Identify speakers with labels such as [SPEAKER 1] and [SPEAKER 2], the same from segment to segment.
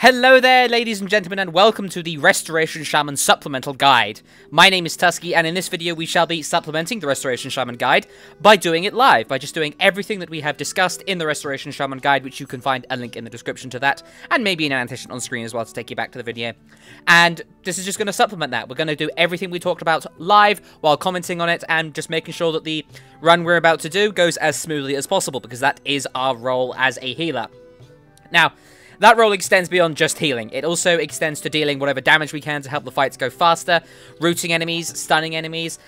[SPEAKER 1] Hello there, ladies and gentlemen, and welcome to the Restoration Shaman Supplemental Guide. My name is Tuskeh, and in this video we shall be supplementing the Restoration Shaman Guide by doing it live, by just doing everything that we have discussed in the Restoration Shaman Guide, which you can find a link in the description to that, and maybe an annotation on screen as well to take you back to the video. And this is just going to supplement that. We're going to do everything we talked about live while commenting on it and just making sure that the run we're about to do goes as smoothly as possible, because that is our role as a healer. Now, that role extends beyond just healing. It also extends to dealing whatever damage we can to help the fights go faster, rooting enemies, stunning enemies,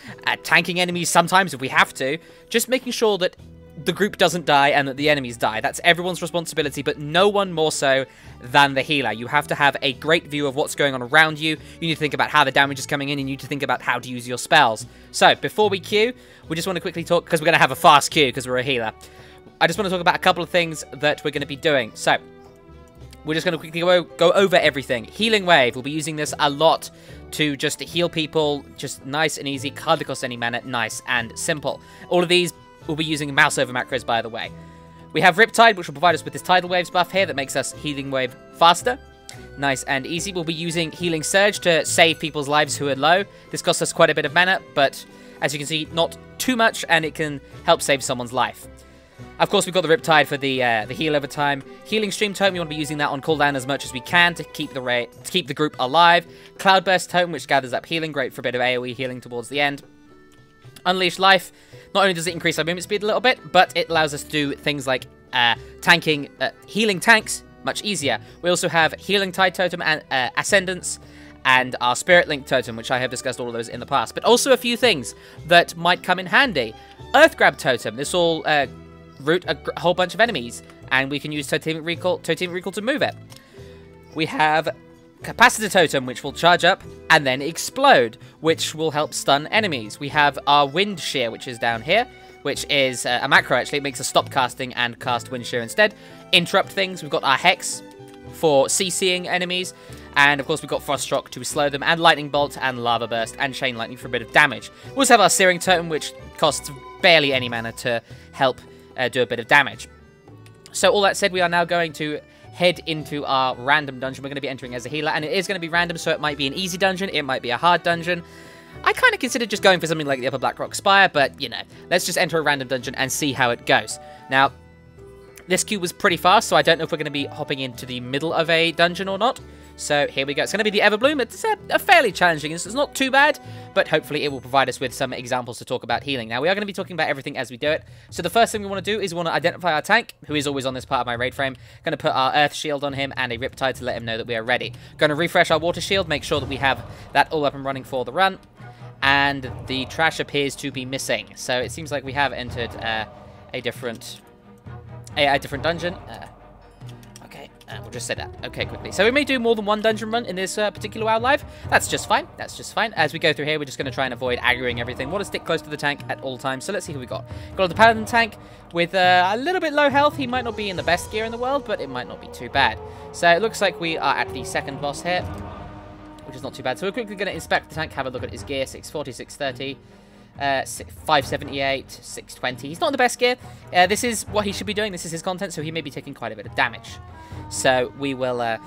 [SPEAKER 1] tanking enemies sometimes if we have to, just making sure that the group doesn't die and that the enemies die. That's everyone's responsibility, but no one more so than the healer. You have to have a great view of what's going on around you. You need to think about how the damage is coming in, and you need to think about how to use your spells. So, before we queue, we just want to quickly talk, because we're going to have a fast queue because we're a healer. I just want to talk about a couple of things that we're going to be doing. So, we're just going to quickly go over everything. Healing Wave, we'll be using this a lot to just heal people, just nice and easy, hardly cost any mana, nice and simple. All of these we'll be using mouse over macros, by the way. We have Riptide, which will provide us with this Tidal Waves buff here that makes us Healing Wave faster. Nice and easy. We'll be using Healing Surge to save people's lives who are low. This costs us quite a bit of mana, but as you can see, not too much, and it can help save someone's life. Of course, we've got the Riptide for the heal over time. Healing Stream Totem, we want to be using that on cooldown as much as we can to keep the group alive. Cloudburst Totem, which gathers up healing, great for a bit of AoE healing towards the end. Unleashed Life, not only does it increase our movement speed a little bit, but it allows us to do things like tanking, healing tanks much easier. We also have Healing Tide Totem and Ascendance, and our Spirit Link Totem, which I have discussed all of those in the past. But also a few things that might come in handy. Earth Grab Totem, this will root a whole bunch of enemies, and we can use Totemic Recall to move it. We have Capacitor Totem, which will charge up and then explode, which will help stun enemies. We have our Wind Shear, which is down here, which is a macro actually. It makes us stop casting and cast Wind Shear instead. Interrupt things. We've got our Hex for CCing enemies, and of course we've got Frost Shock to slow them, and Lightning Bolt and Lava Burst and Chain Lightning for a bit of damage. We also have our Searing Totem, which costs barely any mana to help do a bit of damage. So all that said, we are now going to head into our random dungeon. We're going to be entering as a healer, and it is going to be random, so it might be an easy dungeon, it might be a hard dungeon. I kind of considered just going for something like the Upper Blackrock Spire, but, you know, let's just enter a random dungeon and see how it goes. Now, this queue was pretty fast, so I don't know if we're going to be hopping into the middle of a dungeon or not. So here we go. It's going to be the Everbloom. It's a fairly challenging. It's not too bad, but hopefully it will provide us with some examples to talk about healing. Now, we are going to be talking about everything as we do it. So the first thing we want to do is we want to identify our tank, who is always on this part of my raid frame. Going to put our Earth Shield on him and a Riptide to let him know that we are ready. Going to refresh our Water Shield, make sure that we have that all up and running for the run. And the trash appears to be missing. So it seems like we have entered a different dungeon. Okay, we'll just say that. Okay, quickly. So we may do more than one dungeon run in this particular WoW Live. That's just fine. That's just fine. As we go through here, we're just going to try and avoid aggroing everything. We want to stick close to the tank at all times. So let's see who we got. Got the Paladin tank with a little bit low health. He might not be in the best gear in the world, but it might not be too bad. So it looks like we are at the second boss here, which is not too bad. So we're quickly going to inspect the tank, have a look at his gear. 640, 630. 578, 620. He's not in the best gear. This is what he should be doing. This is his content, so he may be taking quite a bit of damage. So we will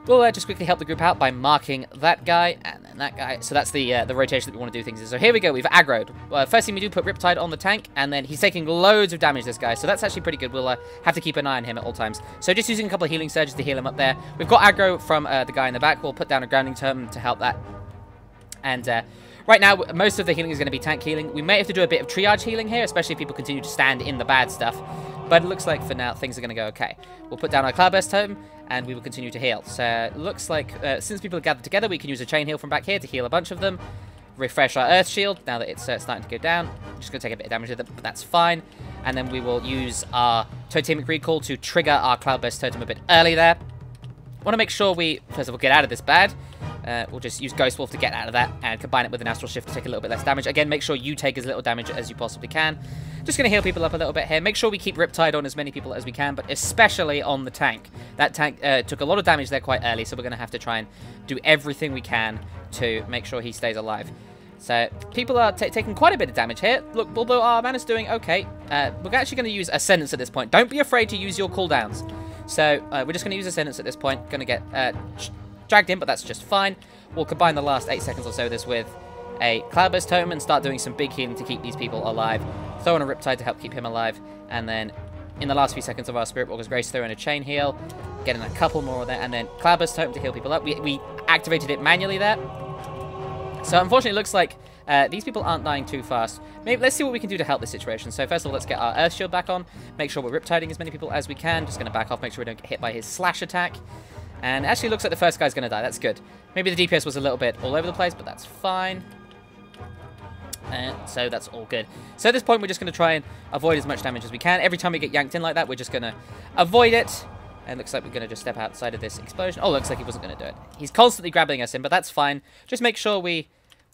[SPEAKER 1] we'll just quickly help the group out by marking that guy and then that guy. So that's the rotation that we want to do things in. So here we go. We've aggroed. First thing we do, put Riptide on the tank, and then he's taking loads of damage, this guy. So that's actually pretty good. We'll have to keep an eye on him at all times. So just using a couple of healing surges to heal him up there. We've got aggro from the guy in the back. We'll put down a grounding totem to help that. And right now, most of the healing is going to be tank healing. We may have to do a bit of triage healing here, especially if people continue to stand in the bad stuff. But it looks like for now, things are going to go okay. We'll put down our Cloudburst Totem, and we will continue to heal. So it looks like since people are gathered together, we can use a chain heal from back here to heal a bunch of them. Refresh our Earth Shield now that it's starting to go down. Just going to take a bit of damage with it, but that's fine. And then we will use our Totemic Recall to trigger our Cloudburst Totem a bit early there. Want to make sure we, first of all, get out of this bad. We'll just use Ghost Wolf to get out of that and combine it with an Astral Shift to take a little bit less damage. Again, make sure you take as little damage as you possibly can. Just going to heal people up a little bit here. Make sure we keep Riptide on as many people as we can, but especially on the tank. That tank took a lot of damage there quite early, so we're going to have to try and do everything we can to make sure he stays alive. So people are taking quite a bit of damage here. Look, although our mana's doing okay, we're actually going to use Ascendance at this point. Don't be afraid to use your cooldowns. So we're just going to use Ascendance at this point. Going to get dragged in, but that's just fine. We'll combine the last 8 seconds or so of this with a Cloudburst Totem and start doing some big healing to keep these people alive. Throw in a Riptide to help keep him alive. And then in the last few seconds of our Spirit Walker's Grace, throw in a Chain Heal. Getting a couple more there. And then Cloudburst Totem to heal people up. We activated it manually there. So unfortunately it looks like these people aren't dying too fast. Maybe let's see what we can do to help this situation. So first of all, let's get our Earth Shield back on. Make sure we're Riptiding as many people as we can. Just going to back off, make sure we don't get hit by his slash attack. And it actually looks like the first guy's going to die. That's good. Maybe the DPS was a little bit all over the place, but that's fine. So that's all good. So at this point, we're just going to try and avoid as much damage as we can. Every time we get yanked in like that, we're just going to avoid it. And it looks like we're going to just step outside of this explosion. Oh, looks like he wasn't going to do it. He's constantly grabbing us in, but that's fine. Just make sure we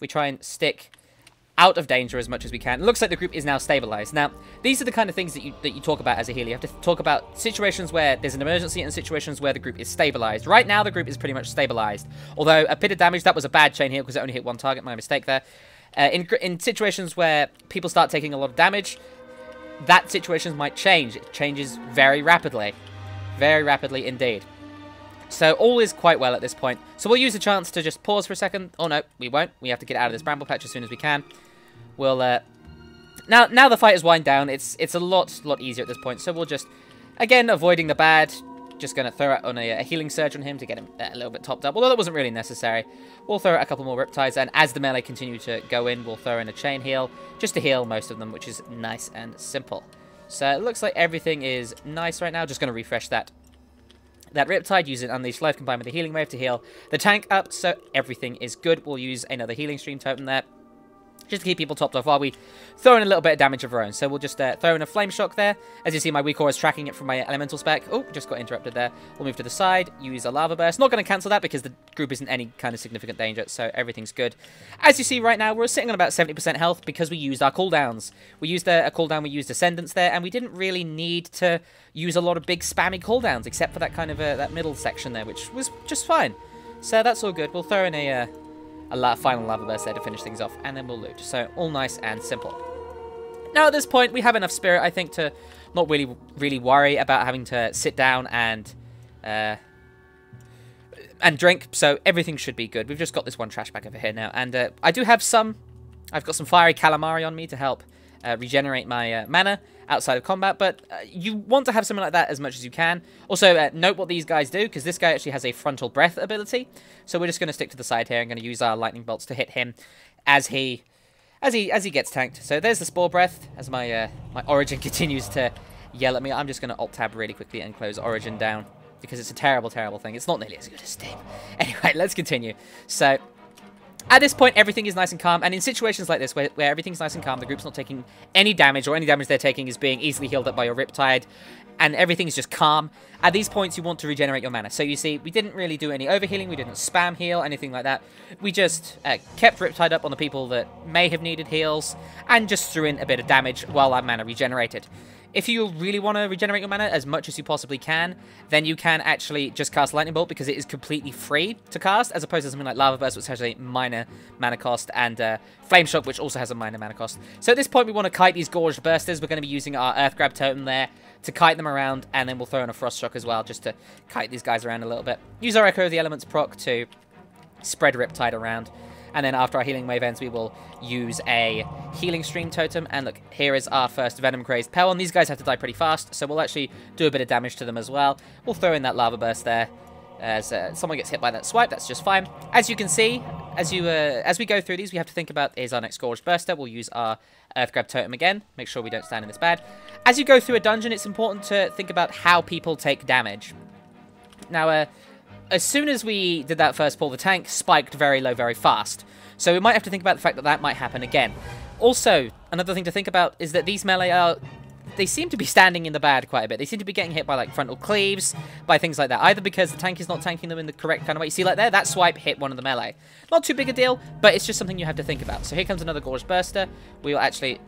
[SPEAKER 1] try and stick out of danger as much as we can. It looks like the group is now stabilized. Now, these are the kind of things that you talk about as a healer. You have to talk about situations where there's an emergency and situations where the group is stabilized. Right now, the group is pretty much stabilized. Although, a bit of damage, that was a bad chain heal because it only hit one target. My mistake there. In situations where people start taking a lot of damage, that situation might change. It changes very rapidly. Very rapidly indeed. So all is quite well at this point. So we'll use the chance to just pause for a second. Oh no, we won't. We have to get out of this bramble patch as soon as we can. We'll now the fight has wind down. It's a lot easier at this point. So we'll just, again, avoiding the bad. Just going to throw out on a healing surge on him to get him a little bit topped up. Although that wasn't really necessary. We'll throw out a couple more Riptides. And as the melee continue to go in, we'll throw in a chain heal. Just to heal most of them, which is nice and simple. So it looks like everything is nice right now. Just going to refresh that Riptide, use it Unleash Life combined with the Healing Wave to heal the tank up, so everything is good. We'll use another Healing Stream Totem there, just to keep people topped off while we throw in a little bit of damage of our own. So we'll just throw in a Flame Shock there. As you see, my weak aura is tracking it from my Elemental spec. Oh, just got interrupted there. We'll move to the side, use a Lava Burst. Not going to cancel that because the group isn't any kind of significant danger, so everything's good. As you see right now, we're sitting on about 70% health because we used our cooldowns. We used a cooldown, we used Ascendance there, and we didn't really need to use a lot of big spammy cooldowns, except for that kind of that middle section there, which was just fine. So that's all good. We'll throw in a final Lava Burst there to finish things off, and then we'll loot. So all nice and simple. Now at this point, we have enough spirit, I think, to not really worry about having to sit down and drink. So everything should be good. We've just got this one trash bag over here now, and I do have some. I've got some Fiery Calamari on me to help regenerate my mana outside of combat, but you want to have something like that as much as you can. Also, note what these guys do, because this guy actually has a Frontal Breath ability, so we're just going to stick to the side here and going to use our Lightning Bolts to hit him as he gets tanked. So there's the Spore Breath, as my Origin continues to yell at me. I'm just going to Alt-Tab really quickly and close Origin down, because it's a terrible, terrible thing. It's not nearly as good as Steam. Anyway, let's continue. So at this point, everything is nice and calm, and in situations like this, where everything's nice and calm, the group's not taking any damage, or any damage they're taking is being easily healed up by your Riptide, and everything's just calm. At these points, you want to regenerate your mana. So you see, we didn't really do any overhealing, we didn't spam heal, anything like that. We just kept Riptide up on the people that may have needed heals, and just threw in a bit of damage while our mana regenerated. If you really want to regenerate your mana as much as you possibly can, then you can actually just cast Lightning Bolt, because it is completely free to cast, as opposed to something like Lava Burst, which has a minor mana cost, and Flame Shock, which also has a minor mana cost. So at this point, we want to kite these Gorged Bursters. We're going to be using our Earth Grab Totem there to kite them around, and then we'll throw in a Frost Shock as well, just to kite these guys around a little bit. Use our Echo of the Elements proc to spread Riptide around. And then after our Healing Wave ends, we will use a Healing Stream Totem. And look, here is our first Venom Crazed Pelon. These guys have to die pretty fast, so we'll actually do a bit of damage to them as well. We'll throw in that Lava Burst there. As someone gets hit by that swipe, that's just fine. As you can see, as we go through these, we have to think about, is our next Gorged Burster. We'll use our Earth Grab Totem again. Make sure we don't stand in this bad. As you go through a dungeon, it's important to think about how people take damage. Now, as soon as we did that first pull, the tank spiked very low very fast. So we might have to think about the fact that that might happen again. Also, another thing to think about is that these melee they seem to be standing in the bad quite a bit. They seem to be getting hit by like frontal cleaves, by things like that. Either because the tank is not tanking them in the correct kind of way. You see like there, that swipe hit one of the melee. Not too big a deal, but it's just something you have to think about. So here comes another Gorged Burster. We will actually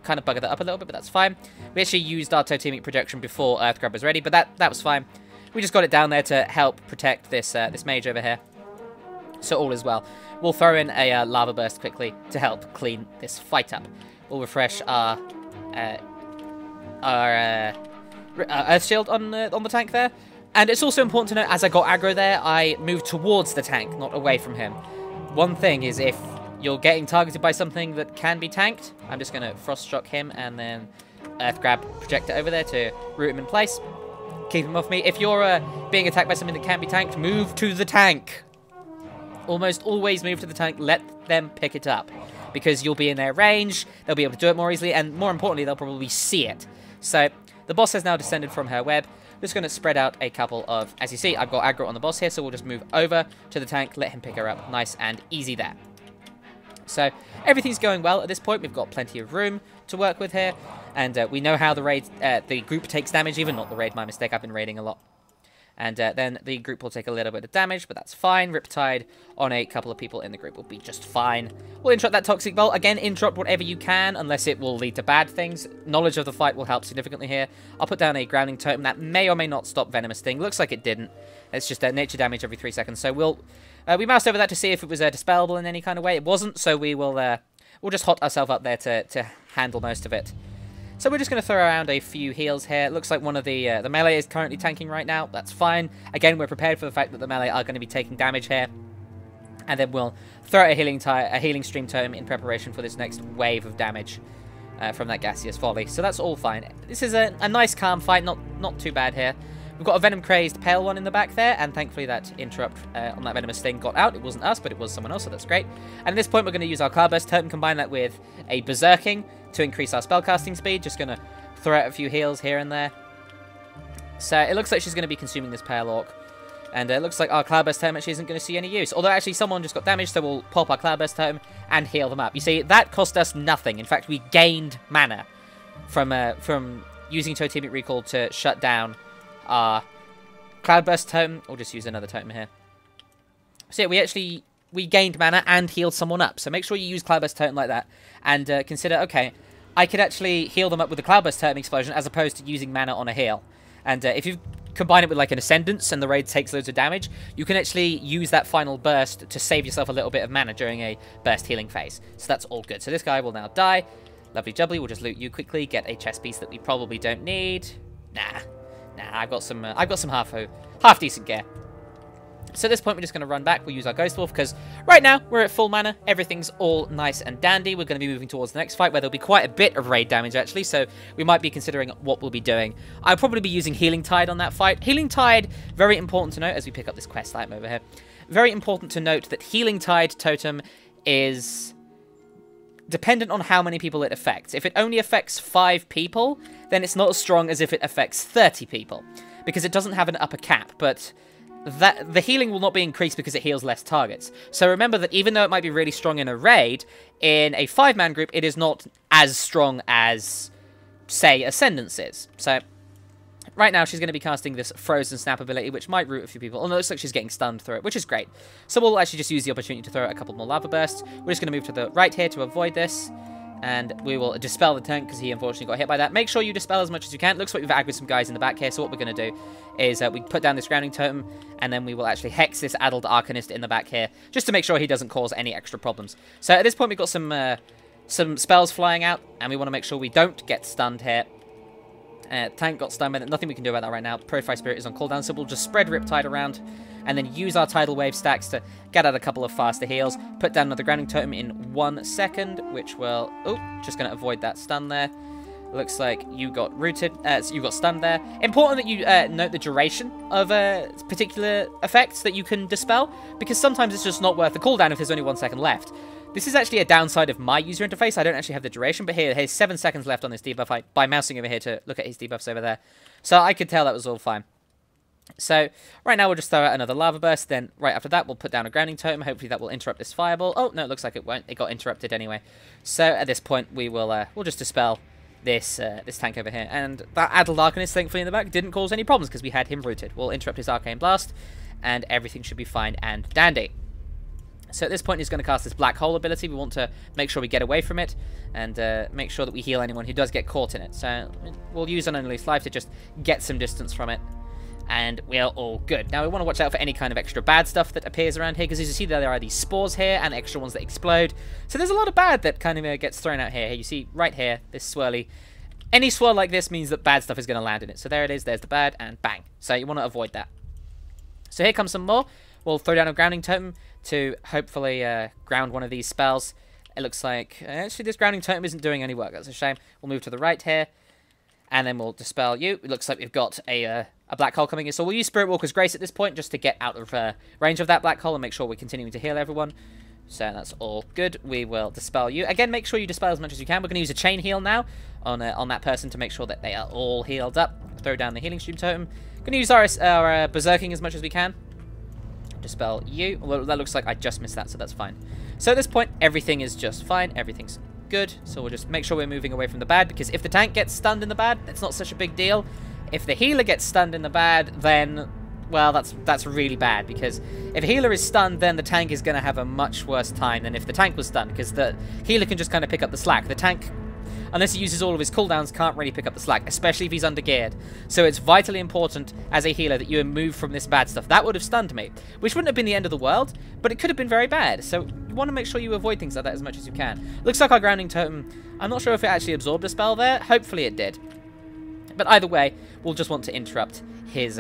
[SPEAKER 1] kind of bugger that up a little bit, but that's fine. We actually used our Totemic Projection before Earth Grab was ready, but that was fine. We just got it down there to help protect this this mage over here. So all is well. We'll throw in a Lava Burst quickly to help clean this fight up. We'll refresh our Earth Shield on the tank there. And it's also important to note, as I got aggro there, I moved towards the tank, not away from him. One thing is, if you're getting targeted by something that can be tanked, I'm just going to Frost Shock him and then Earth Grab Projector over there to root him in place. Keep him off me. If you're being attacked by something that can be tanked, move to the tank. Almost always move to the tank. Let them pick it up. Because you'll be in their range, they'll be able to do it more easily, and more importantly, they'll probably see it. So, the boss has now descended from her web. Just going to spread out a couple of... As you see, I've got aggro on the boss here, so we'll just move over to the tank, let him pick her up. Nice and easy there. So, everything's going well at this point. We've got plenty of room to work with here. And we know how the group takes damage, even not the raid, my mistake. I've been raiding a lot. And then the group will take a little bit of damage, but that's fine. Riptide on a couple of people in the group will be just fine. We'll interrupt that Toxic Bolt. Again, interrupt whatever you can, unless it will lead to bad things. Knowledge of the fight will help significantly here. I'll put down a Grounding Totem. That may or may not stop Venomous Sting. Looks like it didn't. It's just nature damage every 3 seconds. So we moused over that to see if it was dispellable in any kind of way. It wasn't, so we'll just hot ourselves up there to handle most of it. So we're just going to throw around a few heals here. It looks like one of the melee is currently tanking right now. That's fine. Again, we're prepared for the fact that the melee are going to be taking damage here. And then we'll throw out a healing stream totem in preparation for this next wave of damage from that Gaseous Folly. So that's all fine. This is a nice, calm fight. Not too bad here. We've got a Venom-crazed Pale one in the back there, and thankfully that interrupt on that Venomous Sting got out. It wasn't us, but it was someone else, so that's great. And at this point, we're going to use our Cloudburst Totem, combine that with a Berserking to increase our spellcasting speed. Just going to throw out a few heals here and there. So it looks like she's going to be consuming this Pale Orc. And it looks like our Cloudburst Totem actually isn't going to see any use. Although actually someone just got damaged, so we'll pop our Cloudburst Totem and heal them up. You see, that cost us nothing. In fact, we gained mana from using Totemic Recall to shut down our Cloudburst Totem. We'll just use another totem here. So yeah, we gained mana and healed someone up. So make sure you use Cloudburst Totem like that. And consider, okay, I could actually heal them up with the Cloudburst Totem explosion as opposed to using mana on a heal. And if you combine it with like an Ascendance and the raid takes loads of damage, you can actually use that final burst to save yourself a little bit of mana during a burst healing phase. So that's all good. So this guy will now die. Lovely jubbly. We'll just loot you quickly. Get a chest piece that we probably don't need. Nah, I've got some half decent gear. So at this point, we're just going to run back. We'll use our Ghost Wolf, because right now, we're at full mana. Everything's all nice and dandy. We're going to be moving towards the next fight, where there'll be quite a bit of raid damage, actually, so we might be considering what we'll be doing. I'll probably be using Healing Tide on that fight. Healing Tide, very important to note, as we pick up this quest item over here. Very important to note that Healing Tide Totem is dependent on how many people it affects. If it only affects 5 people, then it's not as strong as if it affects 30 people, because it doesn't have an upper cap, but the healing will not be increased because it heals less targets. So remember that even though it might be really strong in a raid, in a 5-man group, it is not as strong as, say, Ascendance is. So right now, she's going to be casting this Frozen Snap ability, which might root a few people. Oh, no, it looks like she's getting stunned through it, which is great. So we'll actually just use the opportunity to throw out a couple more Lava Bursts. We're just going to move to the right here to avoid this. And we will dispel the tank, because he unfortunately got hit by that. Make sure you dispel as much as you can. It looks like we've aggroed some guys in the back here, so what we're going to do is we put down this Grounding Totem, and then we will actually hex this Addled Arcanist in the back here, just to make sure he doesn't cause any extra problems. So at this point, we've got some spells flying out, and we want to make sure we don't get stunned here. Tank got stunned, but nothing we can do about that right now. Purify Spirit is on cooldown, so we'll just spread Riptide around, and then use our Tidal Wave stacks to get out a couple of faster heals. Put down another Grounding Totem in 1 second, which will... Oh, just going to avoid that stun there. Looks like you got rooted, so you got stunned there. Important that you note the duration of particular effects that you can dispel, because sometimes it's just not worth the cooldown if there's only 1 second left. This is actually a downside of my user interface. I don't actually have the duration, but here's 7 seconds left on this debuff by mousing over here to look at his debuffs over there. So I could tell that was all fine. So right now we'll just throw out another Lava Burst. Then right after that we'll put down a Grounding Totem. Hopefully that will interrupt this Fireball. Oh no, it looks like it won't. It got interrupted anyway. So at this point we will we'll just dispel this tank over here. And that Addled Arcanist, thankfully in the back, didn't cause any problems because we had him rooted. We'll interrupt his Arcane Blast, and everything should be fine and dandy. So at this point, he's going to cast this Black Hole ability. We want to make sure we get away from it and make sure that we heal anyone who does get caught in it. So we'll use an Unreleased Life to just get some distance from it. And we're all good. Now, we want to watch out for any kind of extra bad stuff that appears around here, because as you see, there are these spores here and extra ones that explode. So there's a lot of bad that kind of gets thrown out here. You see right here, this swirly Any swirl like this means that bad stuff is going to land in it. So there it is. There's the bad, and bang. So you want to avoid that. So here comes some more. We'll throw down a grounding totem to hopefully ground one of these spells. It looks like... actually, this grounding totem isn't doing any work. That's a shame. We'll move to the right here. And then we'll dispel you. It looks like we've got a black hole coming in. So we'll use Spirit Walker's Grace at this point just to get out of range of that black hole and make sure we're continuing to heal everyone. So that's all good. We will dispel you. Again, make sure you dispel as much as you can. We're going to use a chain heal now on that person to make sure that they are all healed up. Throw down the healing stream totem. Going to use our berserking as much as we can. Dispel you. Well, that looks like I just missed that, so that's fine. So at this point, everything is just fine. Everything's good. So we'll just make sure we're moving away from the bad, because if the tank gets stunned in the bad, it's not such a big deal. If the healer gets stunned in the bad, then, well, that's really bad, because if a healer is stunned, then the tank is going to have a much worse time than if the tank was stunned, because the healer can just kind of pick up the slack. The tank, unless he uses all of his cooldowns, can't really pick up the slack, especially if he's under-geared. So it's vitally important as a healer that you move from this bad stuff. That would have stunned me, which wouldn't have been the end of the world, but it could have been very bad. So you want to make sure you avoid things like that as much as you can. Looks like our grounding totem, I'm not sure if it actually absorbed a spell there. Hopefully it did. But either way, we'll just want to interrupt his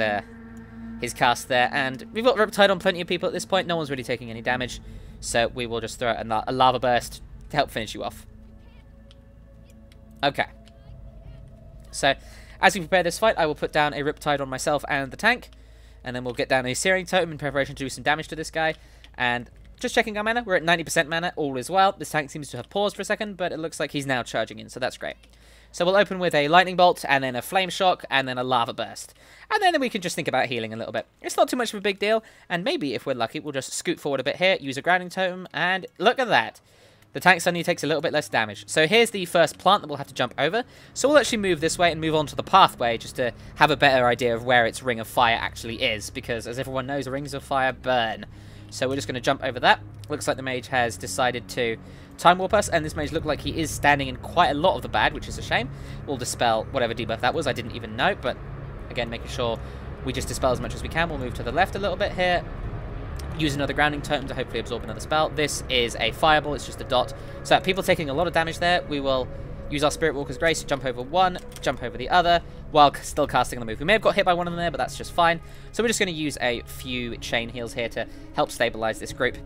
[SPEAKER 1] cast there. And we've got Riptide on plenty of people at this point. No one's really taking any damage. So we will just throw out a lava burst to help finish you off. Okay. So, as we prepare this fight, I will put down a Riptide on myself and the tank. And then we'll get down a Searing Totem in preparation to do some damage to this guy. And just checking our mana. We're at 90% mana. All is well. This tank seems to have paused for a second, but it looks like he's now charging in. So that's great. So we'll open with a Lightning Bolt, and then a Flame Shock, and then a Lava Burst. And then we can just think about healing a little bit. It's not too much of a big deal, and maybe, if we're lucky, we'll just scoot forward a bit here, use a Grounding Totem, and look at that. The tank suddenly takes a little bit less damage. So here's the first plant that we'll have to jump over. So we'll actually move this way and move on to the pathway, just to have a better idea of where its Ring of Fire actually is, because, as everyone knows, Rings of Fire burn. So we're just going to jump over that. Looks like the mage has decided to Time Warp us, and this mage looked like he is standing in quite a lot of the bad, which is a shame. We'll dispel whatever debuff that was. I didn't even know, but again, making sure we just dispel as much as we can. We'll move to the left a little bit here. Use another grounding totem to hopefully absorb another spell. This is a fireball. It's just a dot. So people taking a lot of damage there. We will use our Spirit Walker's Grace to jump over one, jump over the other, while still casting on the move. We may have got hit by one of them there, but that's just fine. So we're just going to use a few chain heals here to help stabilize this group.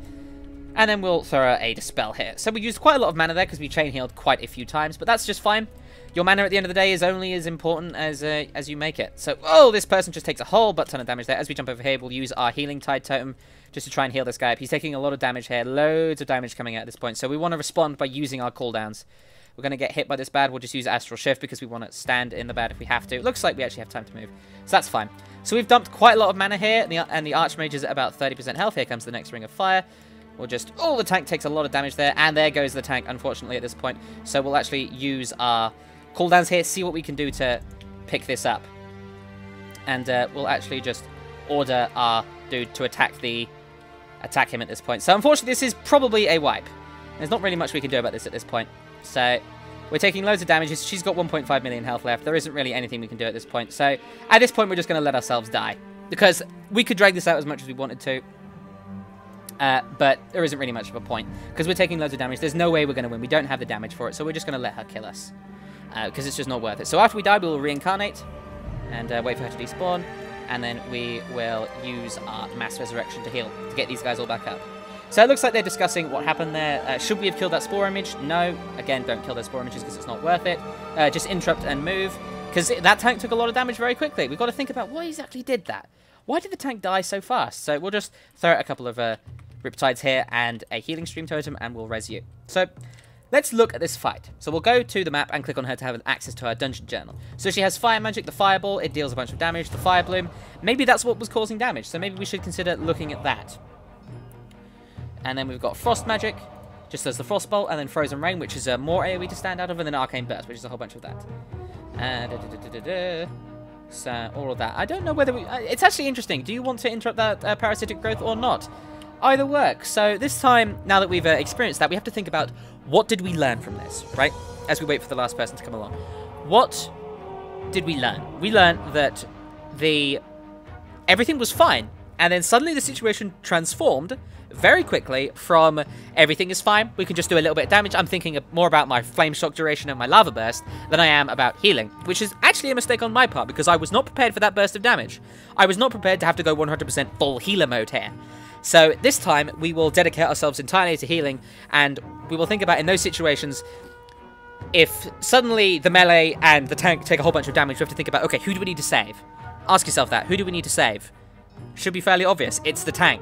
[SPEAKER 1] And then we'll throw a Dispel here. So we used quite a lot of mana there because we chain healed quite a few times, but that's just fine. Your mana at the end of the day is only as important as you make it. So, oh, this person just takes a whole butt ton of damage there. As we jump over here, we'll use our Healing Tide Totem just to try and heal this guy up. He's taking a lot of damage here. Loads of damage coming out at this point. So we want to respond by using our cooldowns. We're going to get hit by this bad. We'll just use Astral Shift because we want to stand in the bad if we have to. It looks like we actually have time to move. So that's fine. So we've dumped quite a lot of mana here, and the Archmage is at about 30% health. Here comes the next Ring of Fire. We'll just... oh, the tank takes a lot of damage there, and there goes the tank, unfortunately, at this point. So we'll actually use our cooldowns here, see what we can do to pick this up. And we'll actually just order our dude to attack him at this point. So unfortunately, this is probably a wipe. There's not really much we can do about this at this point. So we're taking loads of damage. She's got 1.5 million health left. There isn't really anything we can do at this point. So at this point, we're just going to let ourselves die. Because we could drag this out as much as we wanted to. But there isn't really much of a point. Because we're taking loads of damage. There's no way we're going to win. We don't have the damage for it. So we're just going to let her kill us. Because it's just not worth it. So after we die, we will reincarnate. And wait for her to despawn. And then we will use our Mass Resurrection to heal. To get these guys all back up. So it looks like they're discussing what happened there. Should we have killed that Spore Image? No. Again, don't kill those Spore Images because it's not worth it. Just interrupt and move. Because that tank took a lot of damage very quickly. We've got to think about why exactly did that. Why did the tank die so fast? So we'll just throw out a couple of Riptides here and a Healing Stream Totem and we'll res you. So let's look at this fight. So we'll go to the map and click on her to have access to her dungeon journal. So she has Fire Magic, the Fireball. It deals a bunch of damage. The Fire Bloom. Maybe that's what was causing damage. So maybe we should consider looking at that. And then we've got Frost Magic, just as the Frostbolt, and then Frozen Rain, which is more AoE to stand out of, and then Arcane Burst, which is a whole bunch of that. So, all of that. I don't know whether we... it's actually interesting. Do you want to interrupt that parasitic growth or not? Either works. So this time, now that we've experienced that, we have to think about what did we learn from this, right? As we wait for the last person to come along. What did we learn? We learned that everything was fine. And then suddenly the situation transformed very quickly from everything is fine, we can just do a little bit of damage. I'm thinking more about my flame shock duration and my lava burst than I am about healing, which is actually a mistake on my part because I was not prepared for that burst of damage. I was not prepared to have to go 100% full healer mode here. So this time we will dedicate ourselves entirely to healing, and we will think about in those situations, if suddenly the melee and the tank take a whole bunch of damage, we have to think about, okay, who do we need to save? Ask yourself that. Who do we need to save? Should be fairly obvious. It's the tank.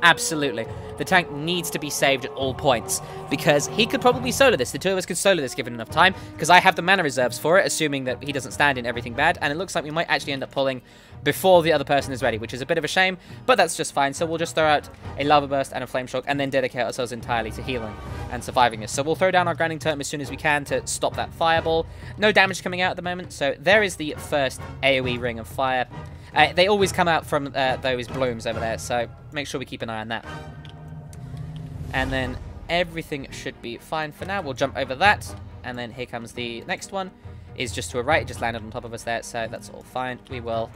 [SPEAKER 1] Absolutely. The tank needs to be saved at all points, because he could probably solo this. The two of us could solo this given enough time, because I have the mana reserves for it, assuming that he doesn't stand in everything bad, and it looks like we might actually end up pulling before the other person is ready, which is a bit of a shame, but that's just fine. So we'll just throw out a lava burst and a flame shock, and then dedicate ourselves entirely to healing and surviving this. So we'll throw down our grounding totem as soon as we can to stop that fireball. No damage coming out at the moment, so there is the first AoE ring of fire. They always come out from those blooms over there, so make sure we keep an eye on that. And then everything should be fine for now. We'll jump over that, and then here comes the next one. Is just to a right, it just landed on top of us there, so that's all fine. We will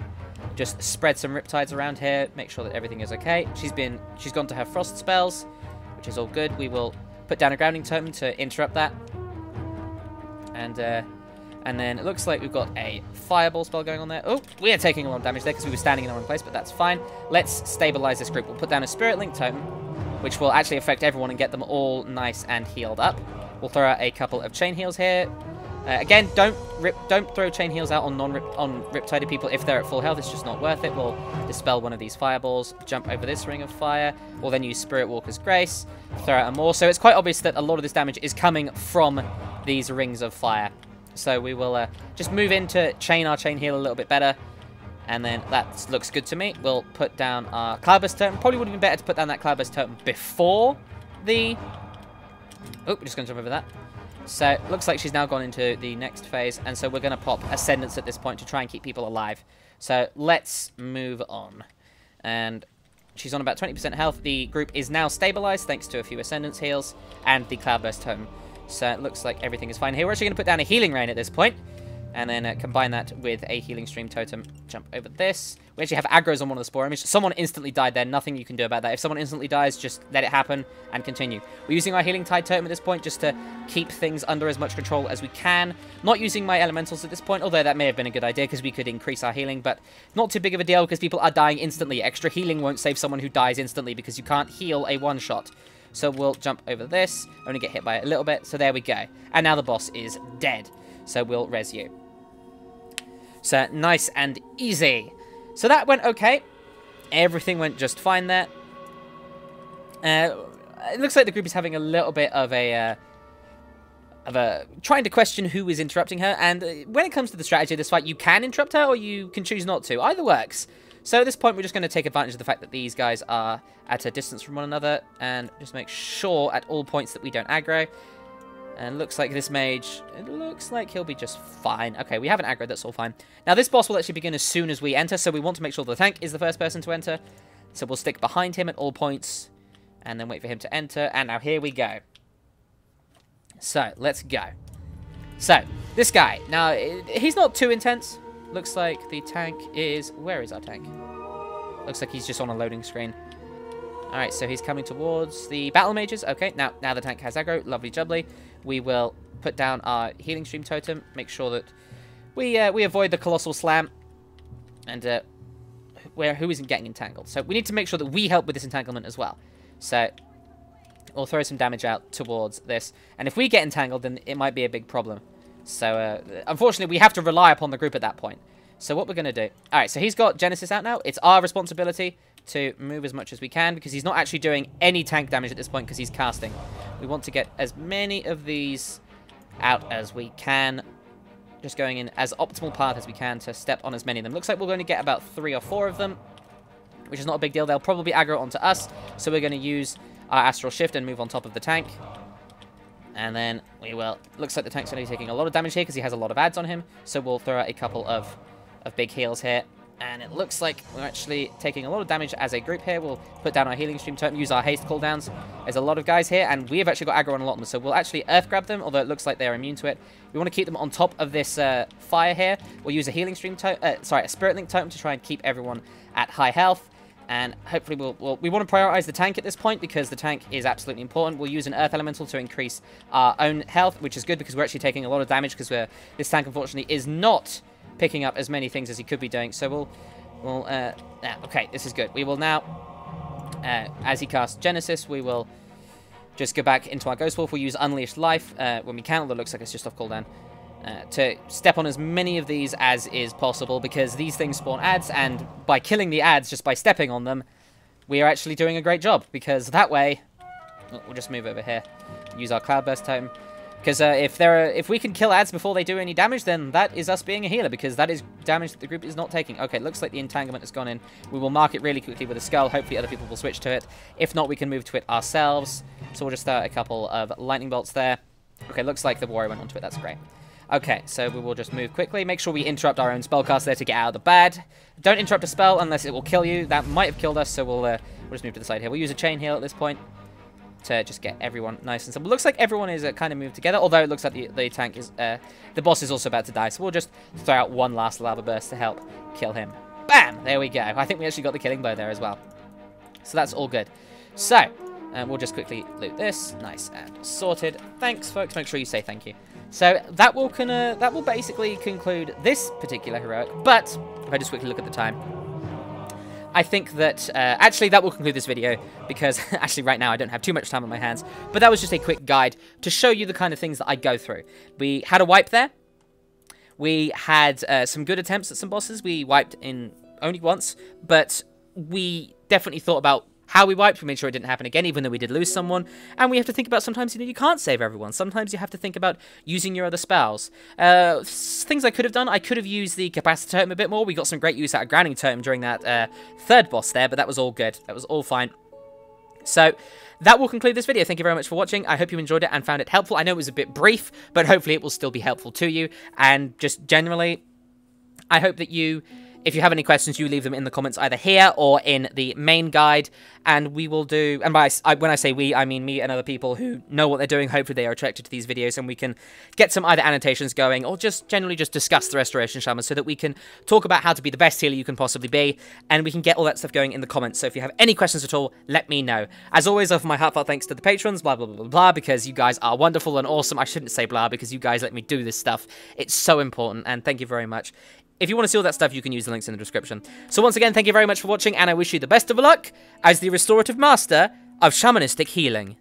[SPEAKER 1] just spread some riptides around here, make sure that everything is okay. She's gone to her frost spells, which is all good. We will put down a grounding totem to interrupt that. And then it looks like we've got a fireball spell going on there. Oh, we are taking a lot of damage there because we were standing in the wrong place, but that's fine. Let's stabilize this group. We'll put down a Spirit Link totem, which will actually affect everyone and get them all nice and healed up. We'll throw out a couple of chain heals here. Again, don't throw chain heals out on riptided people if they're at full health. It's just not worth it. We'll dispel one of these fireballs, jump over this ring of fire. We'll then use Spirit Walker's Grace, throw out a more. So it's quite obvious that a lot of this damage is coming from these rings of fire. So we will just move in to chain our chain heal a little bit better. And then that looks good to me. We'll put down our Cloudburst totem. Probably would have been better to put down that Cloudburst totem before the... Oh, we're just going to jump over that. So it looks like she's now gone into the next phase. And so we're going to pop Ascendance at this point to try and keep people alive. So let's move on. And she's on about 20% health. The group is now stabilized thanks to a few Ascendance heals and the Cloudburst totem. So it looks like everything is fine here. We're actually going to put down a Healing Rain at this point. And then combine that with a Healing Stream totem. Jump over this. We actually have aggros on one of the Spore Image. Someone instantly died there. Nothing you can do about that. If someone instantly dies, just let it happen and continue. We're using our Healing Tide totem at this point just to keep things under as much control as we can. Not using my elementals at this point, although that may have been a good idea because we could increase our healing, but not too big of a deal because people are dying instantly. Extra healing won't save someone who dies instantly because you can't heal a one-shot. So we'll jump over this. Only get hit by it a little bit. So there we go. And now the boss is dead. So we'll res you. So, nice and easy. So that went okay. Everything went just fine there. It looks like the group is having a little bit of a trying to question who is interrupting her. And when it comes to the strategy of this fight, you can interrupt her or you can choose not to. Either works. So at this point, we're just going to take advantage of the fact that these guys are at a distance from one another. And just make sure at all points that we don't aggro. And looks like this mage, it looks like he'll be just fine. Okay, we have an aggro, that's all fine. Now, this boss will actually begin as soon as we enter, so we want to make sure the tank is the first person to enter. So we'll stick behind him at all points, and then wait for him to enter. And now here we go. So, let's go. So, this guy. Now, he's not too intense. Looks like the tank is... Where is our tank? Looks like he's just on a loading screen. Alright, so he's coming towards the battle mages. Okay, now the tank has aggro. Lovely jubbly. We will put down our healing stream totem. Make sure that we avoid the colossal slam. And who isn't getting entangled. So we need to make sure that we help with this entanglement as well. So we'll throw some damage out towards this. And if we get entangled, then it might be a big problem. So unfortunately, we have to rely upon the group at that point. So what we're going to do... Alright, so he's got Genesis out now. It's our responsibility to move as much as we can because he's not actually doing any tank damage at this point because he's casting. We want to get as many of these out as we can. Just going in as optimal path as we can to step on as many of them. Looks like we're going to get about 3 or 4 of them, which is not a big deal. They'll probably aggro onto us, so we're going to use our Astral Shift and move on top of the tank. And then we will... Looks like the tank's going to be taking a lot of damage here because he has a lot of adds on him, so we'll throw out a couple of big heals here. And it looks like we're actually taking a lot of damage as a group here. We'll put down our healing stream totem, use our haste cooldowns. There's a lot of guys here, and we have actually got aggro on a lot of them. So we'll actually earth grab them, although it looks like they're immune to it. We want to keep them on top of this fire here. We'll use a healing stream totem, a Spirit Link totem to try and keep everyone at high health. And hopefully we want to prioritize the tank at this point because the tank is absolutely important. We'll use an Earth Elemental to increase our own health, which is good because we're actually taking a lot of damage because this tank, unfortunately, is not picking up as many things as he could be doing. So okay, this is good. We will now, as he casts Genesis, we will just go back into our Ghost Wolf. We'll use Unleashed Life when we can, although it looks like it's just off cooldown. To step on as many of these as is possible because these things spawn ads, and by killing the ads just by stepping on them, we are actually doing a great job because that way, we'll just move over here, use our Cloudburst Totem, because if we can kill ads before they do any damage, then that is us being a healer because that is damage that the group is not taking. Okay, looks like the entanglement has gone in. We will mark it really quickly with a skull. Hopefully other people will switch to it. If not, we can move to it ourselves. So we'll just start a couple of lightning bolts there. Okay, looks like the warrior went onto it. That's great. Okay, so we will just move quickly. Make sure we interrupt our own spellcast there to get out of the bad. Don't interrupt a spell unless it will kill you. That might have killed us, so we'll just move to the side here. We'll use a chain heal at this point to just get everyone nice and simple. Looks like everyone is kind of moved together, although it looks like the tank is... the boss is also about to die, so we'll just throw out one last lava burst to help kill him. Bam! There we go. I think we actually got the killing blow there as well. So that's all good. So, we'll just quickly loot this. Nice and sorted. Thanks, folks. Make sure you say thank you. So that will basically conclude this particular heroic. But if I just quickly look at the time, I think that actually that will conclude this video because actually right now I don't have too much time on my hands. But that was just a quick guide to show you the kind of things that I go through. We had a wipe there. We had some good attempts at some bosses. We wiped in only once, but we definitely thought about how we wiped. We made sure it didn't happen again, even though we did lose someone. And we have to think about sometimes, you can't save everyone. Sometimes you have to think about using your other spells. Things I could have done, I could have used the Capacitor Totem a bit more. We got some great use out of Grounding Totem during that third boss there, but that was all good. That was all fine. So that will conclude this video. Thank you very much for watching. I hope you enjoyed it and found it helpful. I know it was a bit brief, but hopefully it will still be helpful to you. And just generally, I hope that if you have any questions, you leave them in the comments either here or in the main guide, and we will do, and when I say we, I mean me and other people who know what they're doing. Hopefully they are attracted to these videos, and we can get some either annotations going, or just generally just discuss the Restoration Shaman so that we can talk about how to be the best healer you can possibly be, and we can get all that stuff going in the comments. So if you have any questions at all, let me know. As always, I offer my heartfelt thanks to the patrons, blah, blah, blah, blah, blah, because you guys are wonderful and awesome. I shouldn't say blah, because you guys let me do this stuff. It's so important, and thank you very much. If you want to see all that stuff, you can use the links in the description. So once again, thank you very much for watching, and I wish you the best of luck as the restorative master of shamanistic healing.